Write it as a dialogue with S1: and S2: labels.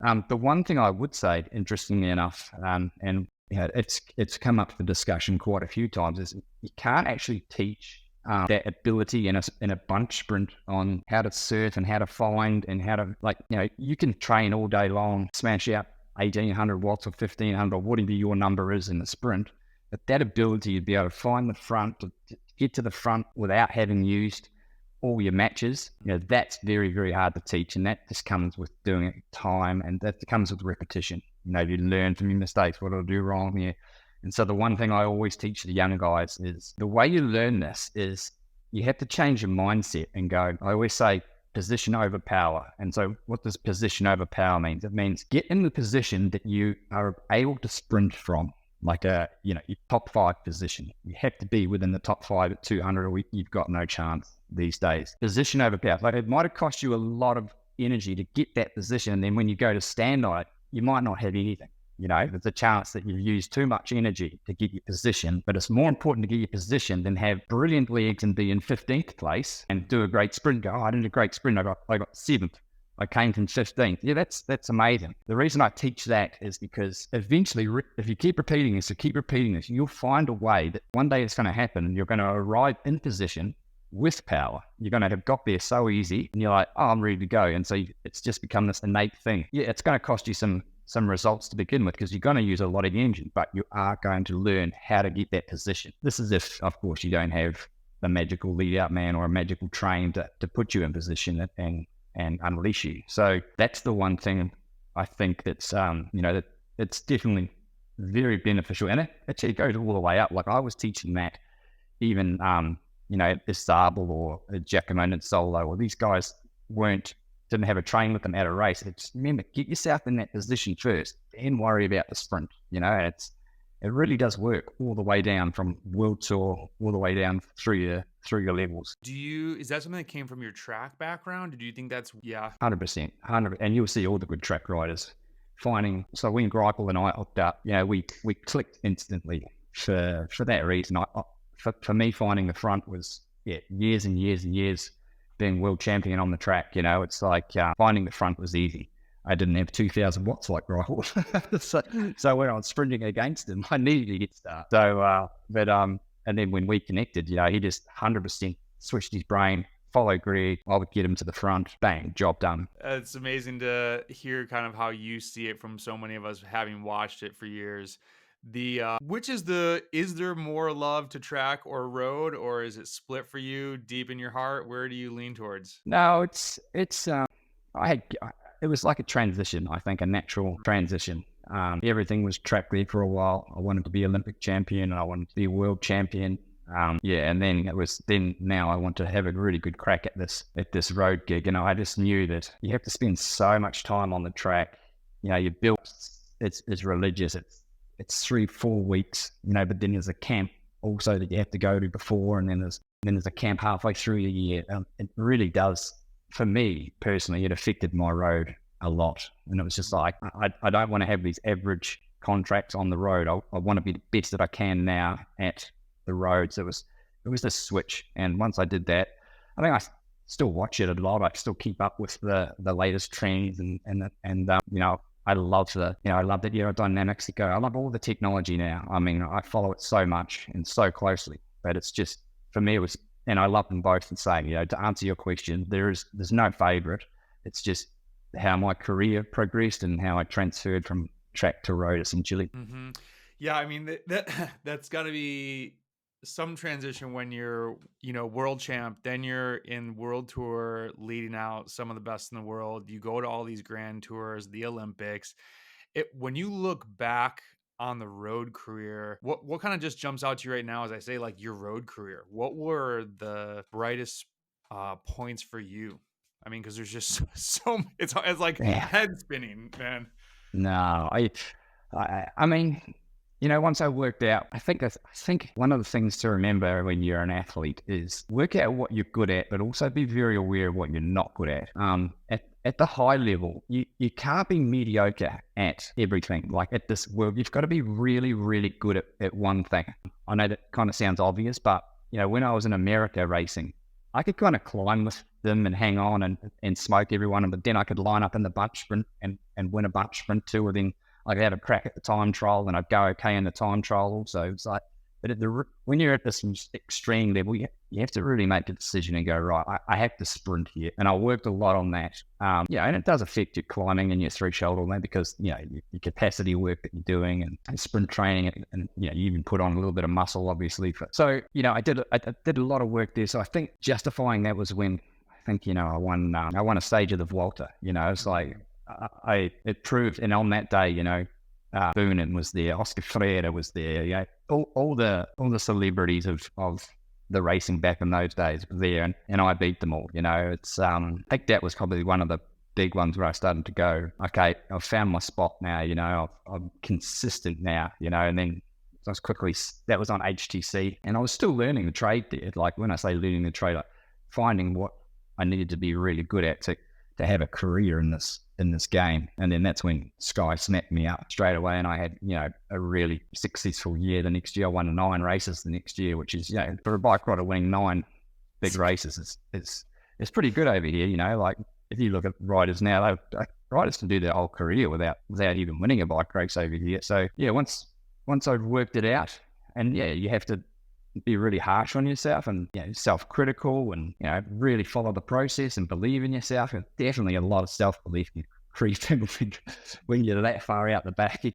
S1: The one thing I would say, interestingly enough, and it's come up for discussion quite a few times, is you can't actually teach that ability in a bunch sprint on how to surf and how to find and how to, you can train all day long, smash out 1800 watts or 1500 or whatever your number is in the sprint. But that ability to be able to find the front, to get to the front without having used all your matches, that's very, very hard to teach. And that just comes with doing it time, and that comes with repetition. You learn from your mistakes, what did I do wrong here? And so the one thing I always teach the young guys is the way you learn this is you have to change your mindset and go, I always say position over power. And so what does position over power mean? It means get in the position that you are able to sprint from, like your top 5 position. You have to be within the top 5 at 200 or you've got no chance these days. Position over power. Like, it might have cost you a lot of energy to get that position. And then when you go to stand on it, you might not have anything. There's a chance that you've used too much energy to get your position, but it's more important to get your position than have brilliant legs and be in 15th place and do a great sprint. Go, I did a great sprint. I got 7th. I came from 15th. Yeah, that's amazing. The reason I teach that is because eventually, if you keep repeating this, you'll find a way that one day it's going to happen and you're going to arrive in position with power. You're going to have got there so easy and you're like, oh, I'm ready to go. And so it's just become this innate thing. Yeah, it's going to cost you some results to begin with because you're going to use a lot of engine, but you are going to learn how to get that position. This is if, of course, you don't have the magical lead out man or a magical train to put you in position and unleash you. So that's the one thing I think that's, that it's definitely very beneficial. And it actually goes all the way up. Like I was teaching that even, at Isabel or Giacomo and Solo, or these guys didn't have a train with them at a race. It's, remember, get yourself in that position first, then worry about the sprint. It really does work all the way down from World Tour, all the way down through your levels.
S2: Is that something that came from your track background? Do you think that's,
S1: 100%, and you'll see all the good track riders so when Greipel and I hooked up, we clicked instantly for that reason. For me, finding the front was, years and years and years being world champion on the track. It's like finding the front was easy. I didn't have 2,000 watts like Greipel. so when I was sprinting against him, I needed to get started. So, and then when we connected, he just 100% switched his brain, follow Greg, I would get him to the front, bang, job done.
S2: It's amazing to hear kind of how you see it from so many of us having watched it for years. Is there more love to track or road, or is it split for you deep in your heart? Where do you lean towards?
S1: No, it was like a transition, I think, a natural transition. Everything was track there for a while. I wanted to be Olympic champion and I wanted to be world champion. And then now I want to have a really good crack at this road gig. I just knew that you have to spend so much time on the track. You built, it's religious. It's 3-4 weeks, but then there's a camp also that you have to go to before. And then there's a camp halfway through the year. It really does, for me personally, it affected my road a lot. And it was just like, I don't want to have these average contracts on the road. I want to be the best that I can now at the roads. It was the switch. And once I did that, I think I still watch it a lot. I still keep up with the latest trends I love the aerodynamics. I love all the technology now. I mean, I follow it so much and so closely, but it's just, for me, it was, and I love them both the same. To answer your question, there's no favorite. It's just how my career progressed and how I transferred from track to road, essentially.
S2: Mm-hmm. Yeah, I mean, that's got to be some transition when you're, world champ, then you're in world tour, leading out some of the best in the world. You go to all these grand tours, the Olympics. When you look back on the road career, what kind of just jumps out to you right now as I say, like, your road career? What were the brightest points for you? I mean, because there's just so it's like head spinning, man.
S1: No, I mean, once I worked out, I think one of the things to remember when you're an athlete is work out what you're good at, but also be very aware of what you're not good at. At the high level, you can't be mediocre at everything. Like at this world, you've got to be really, really good at one thing. I know that kind of sounds obvious, but when I was in America racing, I could kind of climb with them and hang on and smoke everyone, but then I could line up in the bunch sprint and win a bunch sprint too, or then I could have a crack at the time trial and I'd go okay in the time trial also. It's like, but when you're at this extreme level, you have to really make a decision and go, right, I have to sprint here. And I worked a lot on that. And it does affect your climbing and your threshold on that because, your capacity work that you're doing and sprint training and you even put on a little bit of muscle, obviously. So, I did a lot of work there. So I think justifying that was when I think, I won a stage of the Vuelta. It's like it proved, and on that day, Boonen was there, Oscar Freire was there, all the celebrities of the racing back in those days were there, and I beat them all. It's I think that was probably one of the big ones where I started to go, okay, I've found my spot now. I'm consistent now, and then I was quickly, that was on HTC, and I was still learning the trade there. Like when I say learning the trade, like finding what I needed to be really good at to have a career in this game. And then that's when Sky snapped me up straight away, and I had a really successful year. The next year I won 9 races the next year, which is for a bike rider winning 9 big races it's pretty good over here. Like if you look at riders now, riders can do their whole career without even winning a bike race over here. So once I've worked it out, and you have to be really harsh on yourself and self-critical and really follow the process and believe in yourself. And definitely a lot of self-belief can creep in when you're that far out the back.